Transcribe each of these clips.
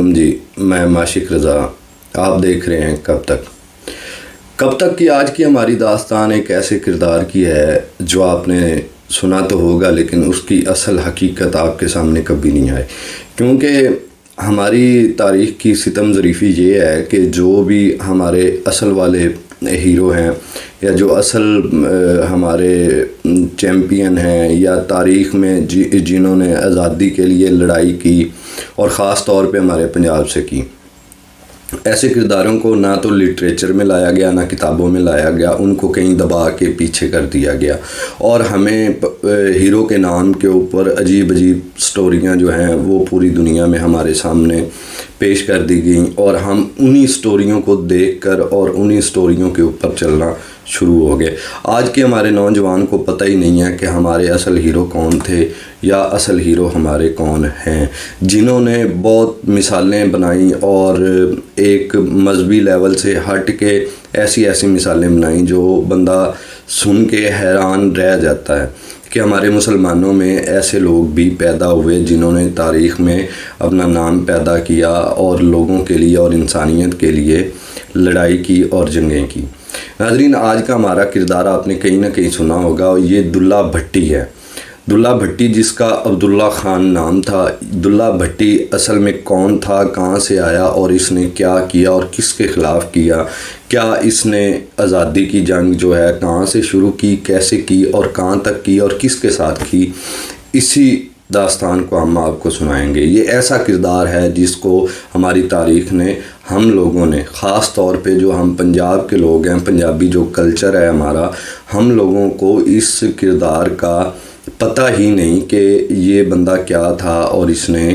علیکم جی، میں ماشق رضا، آپ دیکھ رہے ہیں کب تک کی آج کی ہماری داستان ایک ایسے کردار کی ہے جو آپ نے سنا تو ہوگا لیکن اس کی اصل حقیقت آپ کے سامنے کبھی نہیں آئی، کیونکہ ہماری تاریخ کی ستم ظریفی یہ ہے کہ جو بھی ہمارے اصل والے ہیرو ہیں یا جو اصل ہمارے چیمپئن ہیں یا تاریخ میں جنہوں نے آزادی کے لیے لڑائی کی اور خاص طور پہ ہمارے پنجاب سے کی، ایسے کرداروں کو نہ تو لٹریچر میں لایا گیا نہ کتابوں میں لایا گیا، ان کو کہیں دبا کے پیچھے کر دیا گیا اور ہمیں ہیرو کے نام کے اوپر عجیب سٹوریاں جو ہیں وہ پوری دنیا میں ہمارے سامنے پیش کر دی گئیں اور ہم انہی سٹوریوں کو دیکھ کر اور انہی سٹوریوں کے اوپر چلنا شروع ہو گئے۔ آج کے ہمارے نوجوان کو پتہ ہی نہیں ہے کہ ہمارے اصل ہیرو کون تھے یا اصل ہیرو ہمارے کون ہیں، جنہوں نے بہت مثالیں بنائیں اور ایک مذہبی لیول سے ہٹ کے ایسی مثالیں بنائیں جو بندہ سن کے حیران رہ جاتا ہے کہ ہمارے مسلمانوں میں ایسے لوگ بھی پیدا ہوئے جنہوں نے تاریخ میں اپنا نام پیدا کیا اور لوگوں کے لیے اور انسانیت کے لیے لڑائی کی اور جنگیں کی۔ ناظرین، آج کا ہمارا کردار آپ نے کہیں نہ کہیں سنا ہوگا، یہ دلہ بھٹی ہے۔ دلہ بھٹی جس کا عبداللہ خان نام تھا۔ دلہ بھٹی اصل میں کون تھا، کہاں سے آیا اور اس نے کیا کیا اور کس کے خلاف کیا، کیا اس نے آزادی کی جنگ جو ہے کہاں سے شروع کی، کیسے کی اور کہاں تک کی اور کس کے ساتھ کی، اسی داستان کو ہم آپ کو سنائیں گے۔ یہ ایسا کردار ہے جس کو ہماری تاریخ نے، ہم لوگوں نے، خاص طور پہ جو ہم پنجاب کے لوگ ہیں، پنجابی جو کلچر ہے ہمارا، ہم لوگوں کو اس کردار کا پتہ ہی نہیں کہ یہ بندہ کیا تھا اور اس نے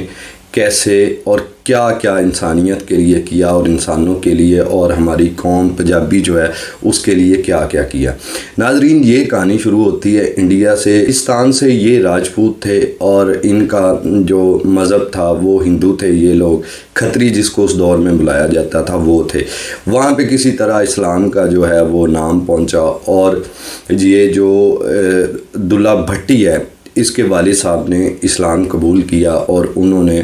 کیسے اور کیا انسانیت کے لیے کیا اور انسانوں کے لیے اور ہماری قوم پنجابی جو ہے اس کے لیے کیا کیا۔ ناظرین، یہ کہانی شروع ہوتی ہے انڈیا سے، پاکستان سے۔ یہ راجپوت تھے اور ان کا جو مذہب تھا وہ ہندو تھے۔ یہ لوگ کھتری جس کو اس دور میں بلایا جاتا تھا وہ تھے۔ وہاں پہ کسی طرح اسلام کا جو ہے وہ نام پہنچا اور یہ جو دلہ بھٹی ہے اس کے والد صاحب نے اسلام قبول کیا اور انہوں نے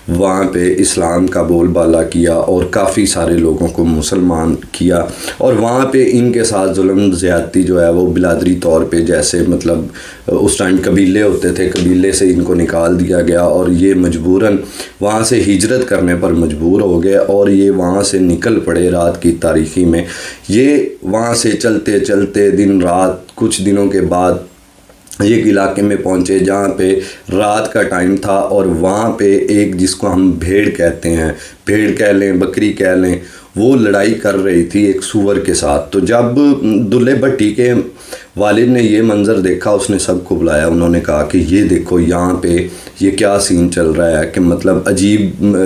وہاں پہ اسلام کا بول بالا کیا اور کافی سارے لوگوں کو مسلمان کیا اور وہاں پہ ان کے ساتھ ظلم زیادتی جو ہے وہ بلادری طور پہ، جیسے مطلب اس ٹائم قبیلے ہوتے تھے، قبیلے سے ان کو نکال دیا گیا اور یہ مجبوراً وہاں سے ہجرت کرنے پر مجبور ہو گئے اور یہ وہاں سے نکل پڑے رات کی تاریکی میں۔ یہ وہاں سے چلتے چلتے دن رات کچھ دنوں کے بعد ایک علاقے میں پہنچے جہاں پہ رات کا ٹائم تھا اور وہاں پہ ایک جس کو ہم بھیڑ کہتے ہیں، بھیڑ کہہ لیں، بکری کہہ لیں، وہ لڑائی کر رہی تھی ایک سور کے ساتھ۔ تو جب دلہ بھٹی کے والد نے یہ منظر دیکھا اس نے سب کو بلایا، انہوں نے کہا کہ یہ دیکھو یہاں پہ یہ کیا سین چل رہا ہے، کہ مطلب عجیب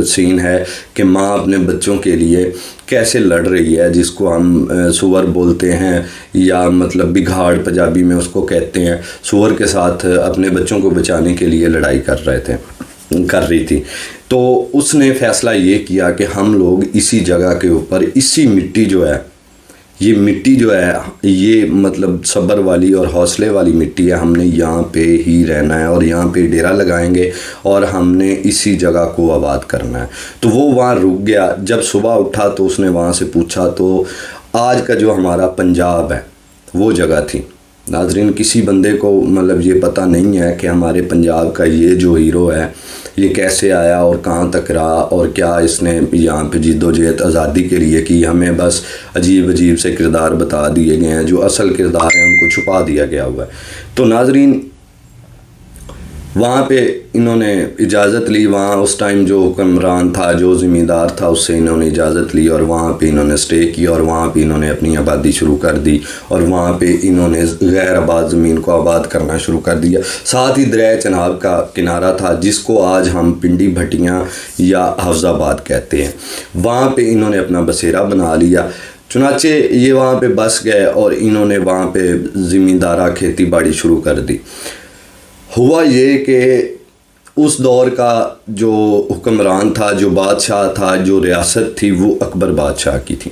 سین ہے کہ ماں اپنے بچوں کے لیے کیسے لڑ رہی ہے، جس کو ہم سور بولتے ہیں یا مطلب بگھاڑ پنجابی میں اس کو کہتے ہیں، سور کے ساتھ اپنے بچوں کو بچانے کے لیے لڑائی کر رہی تھی۔ تو اس نے فیصلہ یہ کیا کہ ہم لوگ اسی جگہ کے اوپر، اسی مٹی جو ہے، یہ مٹی جو ہے یہ مطلب صبر والی اور حوصلے والی مٹی ہے، ہم نے یہاں پہ ہی رہنا ہے اور یہاں پہ ڈیرا لگائیں گے اور ہم نے اسی جگہ کو آباد کرنا ہے۔ تو وہ وہاں رک گیا۔ جب صبح اٹھا تو اس نے وہاں سے پوچھا تو آج کا جو ہمارا پنجاب ہے وہ جگہ تھی۔ ناظرین، کسی بندے کو مطلب یہ پتہ نہیں ہے کہ ہمارے پنجاب کا یہ جو ہیرو ہے یہ کیسے آیا اور کہاں تک رہا اور کیا اس نے یہاں پہ جد و جہد آزادی کے لیے کی۔ ہمیں بس عجیب سے کردار بتا دیے گئے ہیں، جو اصل کردار ہیں ان کو چھپا دیا گیا ہوا ہے۔ تو ناظرین، وہاں پہ انہوں نے اجازت لی، وہاں اس ٹائم جو حکمران تھا، جو زمیندار تھا، اس سے انہوں نے اجازت لی اور وہاں پہ انہوں نے سٹے کیا اور وہاں پہ انہوں نے اپنی آبادی شروع کر دی اور وہاں پہ انہوں نے غیر آباد زمین کو آباد کرنا شروع کر دیا۔ ساتھ ہی دریائے چناب کا کنارہ تھا جس کو آج ہم پنڈی بھٹیاں یا حفظ آباد کہتے ہیں، وہاں پہ انہوں نے اپنا بسیرا بنا لیا۔ چنانچہ یہ وہاں پہ بس گئے اور انہوں نے وہاں پہ زمیندارہ کھیتی باڑی شروع کر دی۔ ہوا یہ کہ اس دور کا جو حکمران تھا، جو بادشاہ تھا، جو ریاست تھی، وہ اکبر بادشاہ کی تھی۔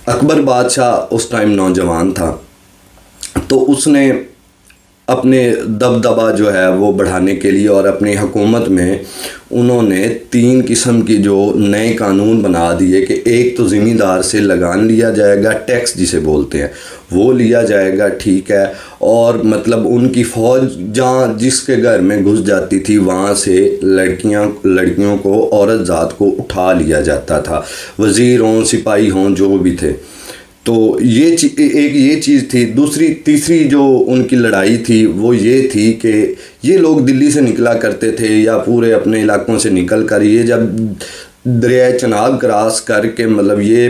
اکبر بادشاہ اس ٹائم نوجوان تھا، تو اس نے اپنے دبدبہ جو ہے وہ بڑھانے کے لیے اور اپنی حکومت میں انہوں نے 3 قسم کی جو نئے قانون بنا دیے کہ ایک تو زمیندار سے لگان لیا جائے گا، ٹیکس جسے بولتے ہیں وہ لیا جائے گا، ٹھیک ہے، اور مطلب ان کی فوج جہاں جس کے گھر میں گھس جاتی تھی وہاں سے لڑکیوں کو، عورت ذات کو اٹھا لیا جاتا تھا، وزیر ہوں سپاہی ہوں جو بھی تھے۔ تو ایک یہ چیز تھی۔ تیسری جو ان کی لڑائی تھی وہ یہ تھی کہ یہ لوگ دلی سے نکلا کرتے تھے یا پورے اپنے علاقوں سے نکل کر یہ جب دریائے چناب کراس کر کے مطلب یہ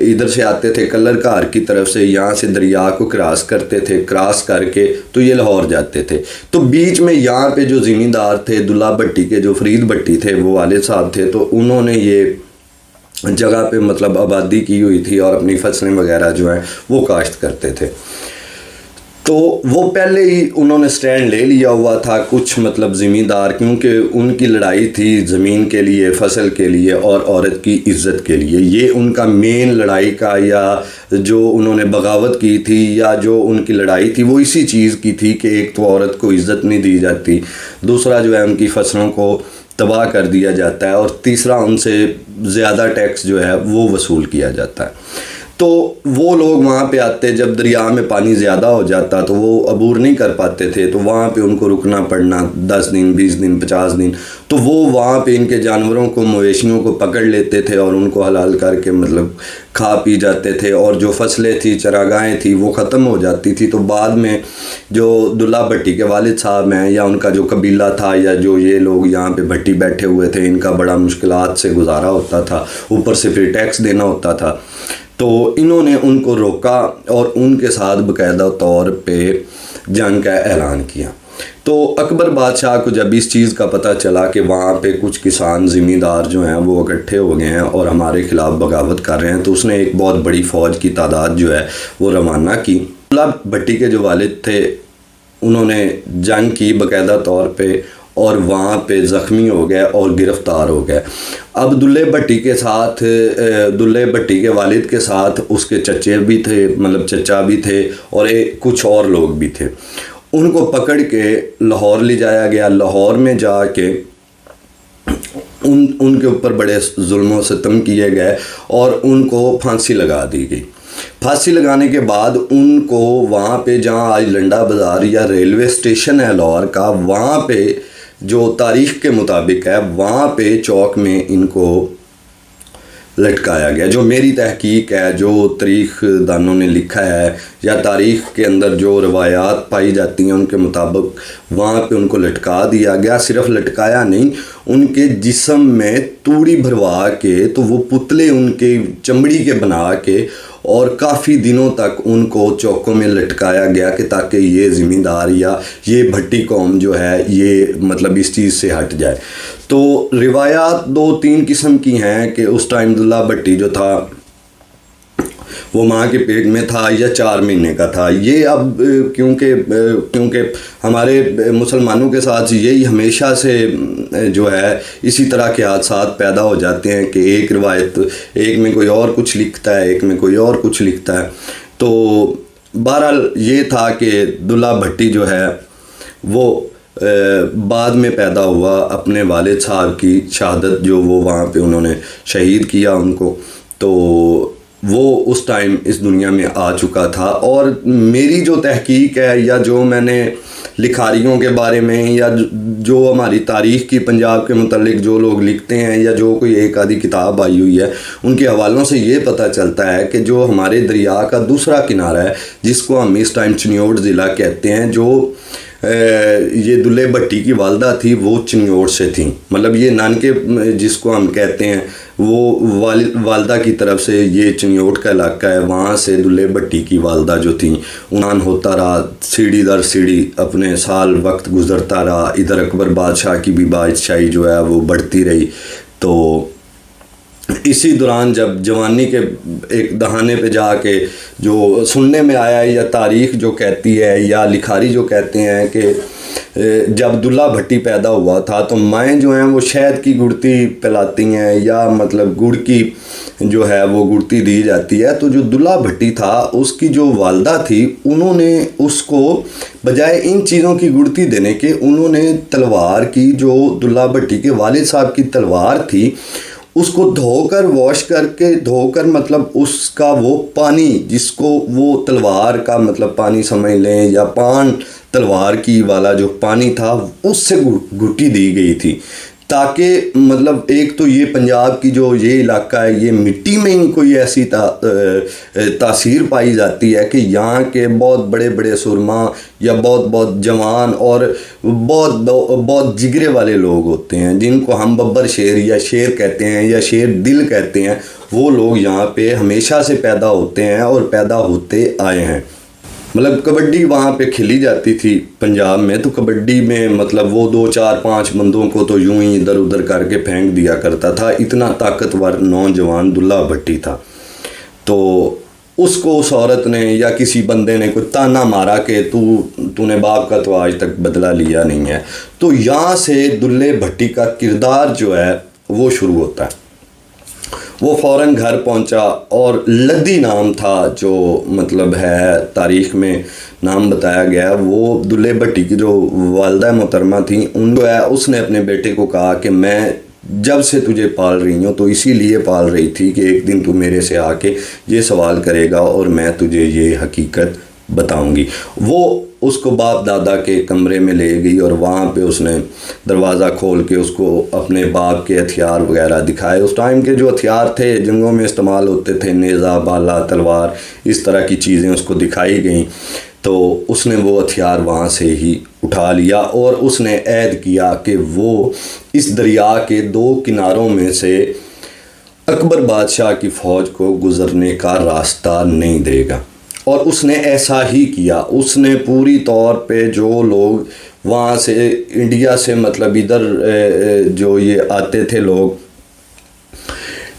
ادھر سے آتے تھے کلر کار کی طرف سے، یہاں سے دریا کو کراس کرتے تھے، کراس کر کے تو یہ لاہور جاتے تھے۔ تو بیچ میں یہاں پہ جو زمیندار تھے دلہ بھٹی کے، جو فرید بھٹی تھے وہ والد صاحب تھے، تو انہوں نے یہ جگہ پہ مطلب آبادی کی ہوئی تھی اور اپنی فصلیں وغیرہ جو ہیں وہ کاشت کرتے تھے۔ تو وہ پہلے ہی انہوں نے سٹینڈ لے لیا ہوا تھا کچھ مطلب زمیندار، کیونکہ ان کی لڑائی تھی زمین کے لیے، فصل کے لیے اور عورت کی عزت کے لیے۔ یہ ان کا مین لڑائی کا یا جو انہوں نے بغاوت کی تھی یا جو ان کی لڑائی تھی وہ اسی چیز کی تھی کہ ایک تو عورت کو عزت نہیں دی جاتی، دوسرا جو ہے ان کی فصلوں کو تباہ کر دیا جاتا ہے، اور تیسرا ان سے زیادہ ٹیکس جو ہے وہ وصول کیا جاتا ہے۔ تو وہ لوگ وہاں پہ آتے، جب دریا میں پانی زیادہ ہو جاتا تو وہ عبور نہیں کر پاتے تھے، تو وہاں پہ ان کو رکنا پڑنا 10 دن 20 دن 50 دن، تو وہ وہاں پہ ان کے جانوروں کو، مویشیوں کو پکڑ لیتے تھے اور ان کو حلال کر کے مطلب کھا پی جاتے تھے، اور جو فصلیں تھی چراگاہیں تھی وہ ختم ہو جاتی تھی۔ تو بعد میں جو دلہ بھٹی کے والد صاحب ہیں یا ان کا جو قبیلہ تھا یا جو یہ لوگ یہاں پہ بھٹی بیٹھے ہوئے تھے، ان کا بڑا مشکلات سے گزارا ہوتا تھا، اوپر سے پھر ٹیکس دینا ہوتا تھا۔ تو انہوں نے ان کو روکا اور ان کے ساتھ باقاعدہ طور پہ جنگ کا اعلان کیا۔ تو اکبر بادشاہ کو جب اس چیز کا پتہ چلا کہ وہاں پہ کچھ کسان زمیندار جو ہیں وہ اکٹھے ہو گئے ہیں اور ہمارے خلاف بغاوت کر رہے ہیں، تو اس نے ایک بہت بڑی فوج کی تعداد جو ہے وہ روانہ کی۔ دلہ بھٹی کے جو والد تھے انہوں نے جنگ کی باقاعدہ طور پہ، اور وہاں پہ زخمی ہو گئے اور گرفتار ہو گئے۔ اب دلہ بھٹی کے ساتھ، دلہ بھٹی کے والد کے ساتھ اس کے چچے بھی تھے، مطلب چچا بھی تھے، اور کچھ اور لوگ بھی تھے۔ ان کو پکڑ کے لاہور لے جایا گیا۔ لاہور میں جا کے ان کے اوپر بڑے ظلم و ستم کیے گئے اور ان کو پھانسی لگا دی گئی۔ پھانسی لگانے کے بعد ان کو وہاں پہ جہاں آج لنڈا بازار یا ریلوے اسٹیشن ہے لاہور کا، وہاں پہ جو تاریخ کے مطابق ہے وہاں پہ چوک میں ان کو لٹکایا گیا۔ جو میری تحقیق ہے، جو تاریخ دانوں نے لکھا ہے یا تاریخ کے اندر جو روایات پائی جاتی ہیں ان کے مطابق وہاں پہ ان کو لٹکا دیا گیا۔ صرف لٹکایا نہیں، ان کے جسم میں توڑی بھروا کے، تو وہ پتلے ان کے چمڑی کے بنا کے، اور کافی دنوں تک ان کو چوکوں میں لٹکایا گیا کہ تاکہ یہ زمیندار یا یہ بھٹی قوم جو ہے یہ مطلب اس چیز سے ہٹ جائے۔ تو روایات 2-3 قسم کی ہیں کہ اس ٹائم دلہ بھٹی جو تھا وہ ماں کے پیٹ میں تھا یا 4 مہینے کا تھا۔ یہ اب کیونکہ ہمارے مسلمانوں کے ساتھ یہی ہمیشہ سے جو ہے اسی طرح کے حادثات پیدا ہو جاتے ہیں کہ ایک روایت، ایک میں کوئی اور کچھ لکھتا ہے، ایک میں کوئی اور کچھ لکھتا ہے۔ تو بہرحال یہ تھا کہ دلہ بھٹی جو ہے وہ بعد میں پیدا ہوا، اپنے والد صاحب کی شہادت جو وہ وہاں پہ انہوں نے شہید کیا ان کو، تو وہ اس ٹائم اس دنیا میں آ چکا تھا۔ اور میری جو تحقیق ہے یا جو میں نے لکھاریوں کے بارے میں یا جو ہماری تاریخ کی پنجاب کے متعلق جو لوگ لکھتے ہیں یا جو کوئی ایک آدھی کتاب آئی ہوئی ہے ان کے حوالوں سے یہ پتہ چلتا ہے کہ جو ہمارے دریا کا دوسرا کنارہ ہے جس کو ہم اس ٹائم چنیوٹ ضلع کہتے ہیں، جو یہ دلہ بھٹی کی والدہ تھی وہ چنیوٹ سے تھیں، مطلب یہ نانکے جس کو ہم کہتے ہیں وہ والدہ کی طرف سے یہ چنیوٹ کا علاقہ ہے، وہاں سے دلہ بھٹی کی والدہ جو تھیں انان ہوتا رہا، سیڑھی در سیڑھی اپنے سال وقت گزرتا رہا، ادھر اکبر بادشاہ کی بھی بادشاہی جو ہے وہ بڑھتی رہی۔ تو اسی دوران جب جوانی کے ایک دہانے پہ جا کے جو سننے میں آیا ہے یا تاریخ جو کہتی ہے یا لکھاری جو کہتے ہیں کہ جب دلہا بھٹی پیدا ہوا تھا تو مائیں جو ہیں وہ شہد کی گڑتی پلاتی ہیں یا مطلب گڑ کی جو ہے وہ گڑتی دی جاتی ہے. تو جو دلہا بھٹی تھا اس کی جو والدہ تھی انہوں نے اس کو بجائے ان چیزوں کی گڑتی دینے کے انہوں نے تلوار کی, جو دلہا بھٹی کے والد صاحب کی تلوار تھی, اس کو دھو کر واش کر کے دھو کر مطلب اس کا وہ پانی جس کو وہ تلوار کا مطلب پانی سمجھ لیں یا پان تلوار کی والا جو پانی تھا اس سے گھٹی دی گئی تھی, تاکہ مطلب ایک تو یہ پنجاب کی جو یہ علاقہ ہے یہ مٹی میں ہی کوئی ایسی تاثیر پائی جاتی ہے کہ یہاں کے بہت بڑے بڑے سرما یا بہت جوان اور بہت جگرے والے لوگ ہوتے ہیں جن کو ہم ببر شیر یا شیر کہتے ہیں یا شیر دل کہتے ہیں, وہ لوگ یہاں پہ ہمیشہ سے پیدا ہوتے ہیں اور پیدا ہوتے آئے ہیں. مطلب کبڈی وہاں پہ کھیلی جاتی تھی پنجاب میں, تو کبڈی میں مطلب وہ 2 4 5 بندوں کو تو یوں ہی ادھر ادھر کر کے پھینک دیا کرتا تھا, اتنا طاقتور نوجوان دلہا بھٹی تھا. تو اس کو اس عورت نے یا کسی بندے نے کوئی تانا مارا کہ تو نے باپ کا تو آج تک بدلہ لیا نہیں ہے. تو یہاں سے دلہے بھٹی کا کردار جو ہے وہ شروع ہوتا ہے. وہ فوراً گھر پہنچا اور لدی نام تھا جو مطلب ہے تاریخ میں نام بتایا گیا, وہ دلہے بھٹی کی جو والدہ محترمہ تھیں ان کو ہے اس نے اپنے بیٹے کو کہا کہ میں جب سے تجھے پال رہی ہوں تو اسی لیے پال رہی تھی کہ ایک دن تو میرے سے آ کے یہ سوال کرے گا اور میں تجھے یہ حقیقت بتاؤں گی. وہ اس کو باپ دادا کے کمرے میں لے گئی اور وہاں پہ اس نے دروازہ کھول کے اس کو اپنے باپ کے ہتھیار وغیرہ دکھائے. اس ٹائم کے جو ہتھیار تھے جنگوں میں استعمال ہوتے تھے, نیزہ, بھالا, تلوار, اس طرح کی چیزیں اس کو دکھائی گئیں. تو اس نے وہ ہتھیار وہاں سے ہی اٹھا لیا اور اس نے عہد کیا کہ وہ اس دریا کے 2 کناروں میں سے اکبر بادشاہ کی فوج کو گزرنے کا راستہ نہیں دے گا. اور اس نے ایسا ہی کیا. اس نے پوری طور پہ جو لوگ وہاں سے انڈیا سے مطلب ادھر جو یہ آتے تھے لوگ,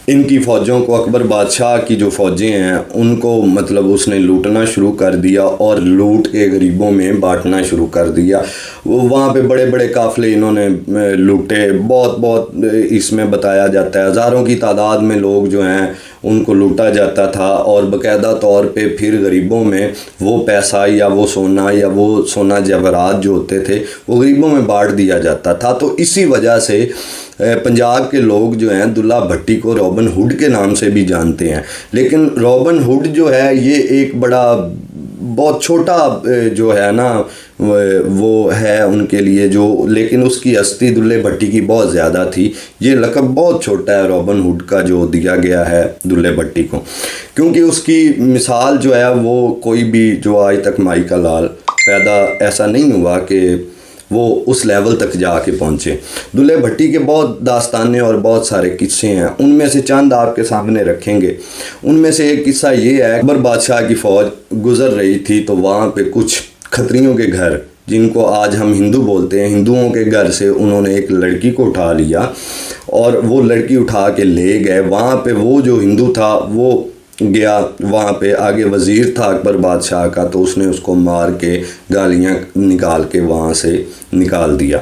ان کی فوجوں کو, اکبر بادشاہ کی جو فوجیں ہیں ان کو مطلب اس نے لوٹنا شروع کر دیا اور لوٹ کے غریبوں میں بانٹنا شروع کر دیا. وہاں پہ بڑے بڑے قافلے انہوں نے لوٹے, بہت اس میں بتایا جاتا ہے ہزاروں کی تعداد میں لوگ جو ہیں ان کو لوٹا جاتا تھا اور باقاعدہ طور پہ پھر غریبوں میں وہ پیسہ یا وہ سونا جواہرات جو ہوتے تھے وہ غریبوں میں بانٹ دیا جاتا تھا. تو اسی وجہ سے پنجاب کے لوگ جو ہیں دلہا بھٹی کو رابن ہوڈ کے نام سے بھی جانتے ہیں. لیکن رابن ہوڈ جو ہے یہ ایک بہت چھوٹا جو ہے نا وہ ہے ان کے لیے جو, لیکن اس کی ہستی دلہے بھٹی کی بہت زیادہ تھی. یہ لقب بہت چھوٹا ہے رابن ہوڈ کا جو دیا گیا ہے دلہے بھٹی کو, کیونکہ اس کی مثال جو ہے وہ کوئی بھی جو آج تک مائی کا لال پیدا ایسا نہیں ہوا کہ وہ اس لیول تک جا کے پہنچے. دلہے بھٹی کے بہت داستانیں اور بہت سارے قصے ہیں, ان میں سے چند آپ کے سامنے رکھیں گے. ان میں سے ایک قصہ یہ ہے, اکبر بادشاہ کی فوج گزر رہی تھی تو وہاں پہ کچھ کھتریوں کے گھر, جن کو آج ہم ہندو بولتے ہیں, ہندوؤں کے گھر سے انہوں نے ایک لڑکی کو اٹھا لیا اور وہ لڑکی اٹھا کے لے گئے. وہاں پہ وہ جو ہندو تھا وہ گیا, وہاں پہ آگے وزیر تھا اکبر بادشاہ کا, تو اس نے اس کو مار کے گالیاں نکال کے وہاں سے نکال دیا.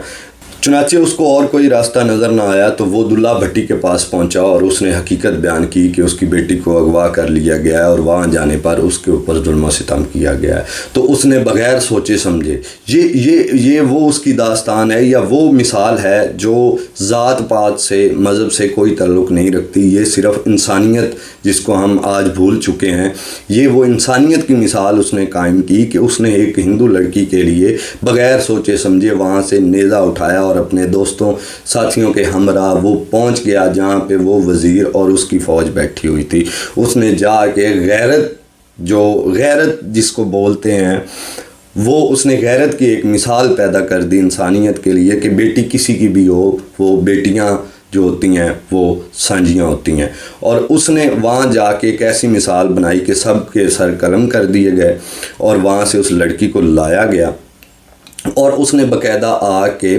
چنانچہ اس کو اور کوئی راستہ نظر نہ آیا تو وہ دلہا بھٹی کے پاس پہنچا اور اس نے حقیقت بیان کی کہ اس کی بیٹی کو اغوا کر لیا گیا ہے اور وہاں جانے پر اس کے اوپر ظلم و ستم کیا گیا ہے. تو اس نے بغیر سوچے سمجھے, یہ وہ اس کی داستان ہے یا وہ مثال ہے جو ذات پات سے مذہب سے کوئی تعلق نہیں رکھتی. یہ صرف انسانیت جس کو ہم آج بھول چکے ہیں, یہ وہ انسانیت کی مثال اس نے قائم کی کہ اس نے ایک ہندو لڑکی کے لیے بغیر سوچے سمجھے وہاں سے نیزہ اٹھایا اور اپنے دوستوں ساتھیوں کے ہمراہ وہ پہنچ گیا جہاں پہ وہ وزیر اور اس کی فوج بیٹھی ہوئی تھی. اس نے جا کے غیرت جس کو بولتے ہیں وہ اس نے غیرت کی ایک مثال پیدا کر دی انسانیت کے لیے کہ بیٹی کسی کی بھی ہو, وہ بیٹیاں جو ہوتی ہیں وہ سانجیاں ہوتی ہیں. اور اس نے وہاں جا کے ایک ایسی مثال بنائی کہ سب کے سر قلم کر دیے گئے اور وہاں سے اس لڑکی کو لایا گیا اور اس نے باقاعدہ آ کے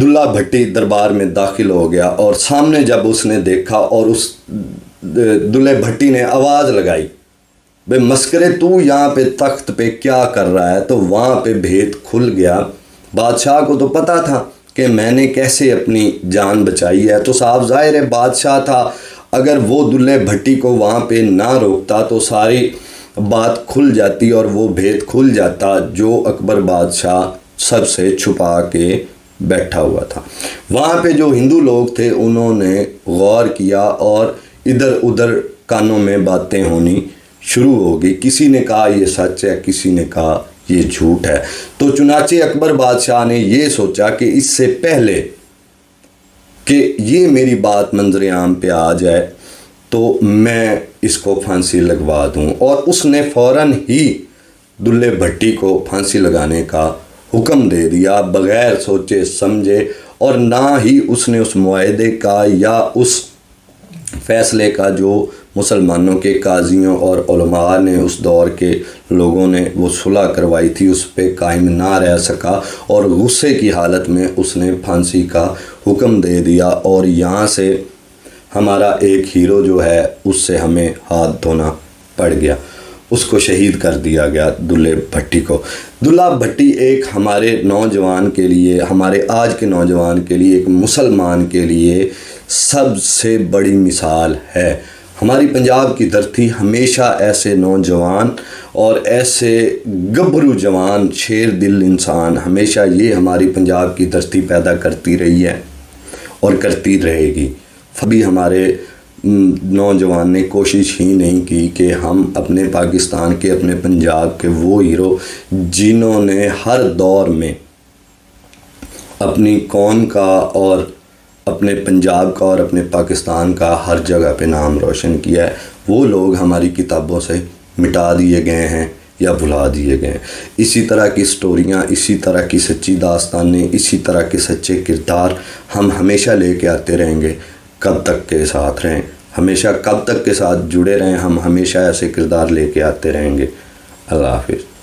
دلہ بھٹی دربار میں داخل ہو گیا اور سامنے جب اس نے دیکھا اور اس دلہ بھٹی نے آواز لگائی، بے مسکرے تو یہاں پہ تخت پہ کیا کر رہا ہے، تو وہاں پہ بھید کھل گیا۔ بادشاہ کو تو پتہ تھا کہ میں نے کیسے اپنی جان بچائی ہے، تو صاحب ظاہر ہے بادشاہ تھا، اگر وہ دلہ بھٹی کو وہاں پہ نہ روکتا تو ساری بات کھل جاتی اور وہ بھید کھل جاتا جو اکبر بادشاہ سب سے چھپا کے بیٹھا ہوا تھا۔ وہاں پہ جو ہندو لوگ تھے انہوں نے غور کیا اور ادھر ادھر کانوں میں باتیں ہونی شروع ہو گئی، کسی نے کہا یہ سچ ہے، کسی نے کہا یہ جھوٹ ہے۔ تو چنانچہ اکبر بادشاہ نے یہ سوچا کہ اس سے پہلے کہ یہ میری بات منظر عام پہ آ جائے تو میں اس کو پھانسی لگوا دوں، اور اس نے فوراً ہی دلہ بھٹی کو پھانسی لگانے کا حکم دے دیا بغیر سوچے سمجھے، اور نہ ہی اس نے اس معاہدے کا یا اس فیصلے کا جو مسلمانوں کے قاضیوں اور علماء نے اس دور کے لوگوں نے وہ صلح کروائی تھی اس پہ قائم نہ رہ سکا، اور غصے کی حالت میں اس نے پھانسی کا حکم دے دیا، اور یہاں سے ہمارا ایک ہیرو جو ہے اس سے ہمیں ہاتھ دھونا پڑ گیا، اس کو شہید کر دیا گیا دلہ بھٹی کو۔ دلہ بھٹی ایک ہمارے نوجوان کے لیے، ہمارے آج کے نوجوان کے لیے، ایک مسلمان کے لیے سب سے بڑی مثال ہے۔ ہماری پنجاب کی دھرتی ہمیشہ ایسے نوجوان اور ایسے گبھرو جوان شیر دل انسان، ہمیشہ یہ ہماری پنجاب کی دھرتی پیدا کرتی رہی ہے اور کرتی رہے گی۔ ابھی ہمارے نوجوان نے کوشش ہی نہیں کی کہ ہم اپنے پاکستان کے، اپنے پنجاب کے وہ ہیرو جنہوں نے ہر دور میں اپنی قوم کا اور اپنے پنجاب کا اور اپنے پاکستان کا ہر جگہ پہ نام روشن کیا ہے، وہ لوگ ہماری کتابوں سے مٹا دیے گئے ہیں یا بھلا دیے گئے ہیں۔ اسی طرح کی سٹوریاں، اسی طرح کی سچی داستانیں، اسی طرح کے سچے کردار ہم ہمیشہ لے کے آتے رہیں گے۔ کب تک کے ساتھ رہیں، ہمیشہ کب تک کے ساتھ جڑے رہیں، ہم ہمیشہ ایسے کردار لے کے آتے رہیں گے۔ اللہ حافظ۔